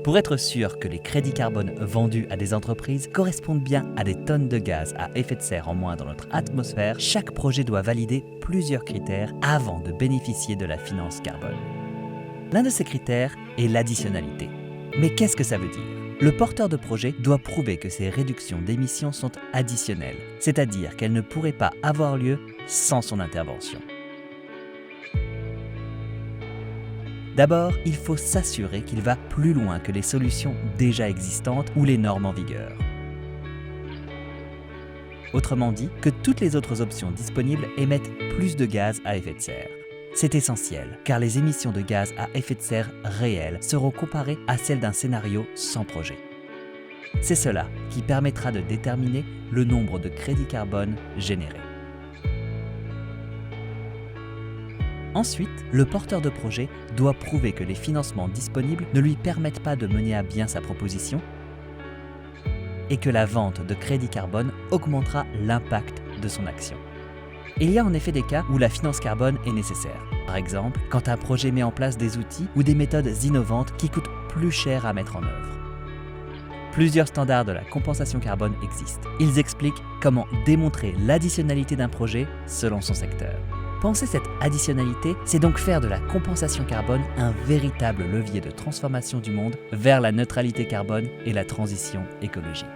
Pour être sûr que les crédits carbone vendus à des entreprises correspondent bien à des tonnes de gaz à effet de serre en moins dans notre atmosphère, chaque projet doit valider plusieurs critères avant de bénéficier de la finance carbone. L'un de ces critères est l'additionnalité. Mais qu'est-ce que ça veut dire ? Le porteur de projet doit prouver que ces réductions d'émissions sont additionnelles, c'est-à-dire qu'elles ne pourraient pas avoir lieu sans son intervention. D'abord, il faut s'assurer qu'il va plus loin que les solutions déjà existantes ou les normes en vigueur. Autrement dit, que toutes les autres options disponibles émettent plus de gaz à effet de serre. C'est essentiel, car les émissions de gaz à effet de serre réelles seront comparées à celles d'un scénario sans projet. C'est cela qui permettra de déterminer le nombre de crédits carbone générés. Ensuite, le porteur de projet doit prouver que les financements disponibles ne lui permettent pas de mener à bien sa proposition et que la vente de crédits carbone augmentera l'impact de son action. Il y a en effet des cas où la finance carbone est nécessaire. Par exemple, quand un projet met en place des outils ou des méthodes innovantes qui coûtent plus cher à mettre en œuvre. Plusieurs standards de la compensation carbone existent. Ils expliquent comment démontrer l'additionnalité d'un projet selon son secteur. Penser cette additionnalité, c'est donc faire de la compensation carbone un véritable levier de transformation du monde vers la neutralité carbone et la transition écologique.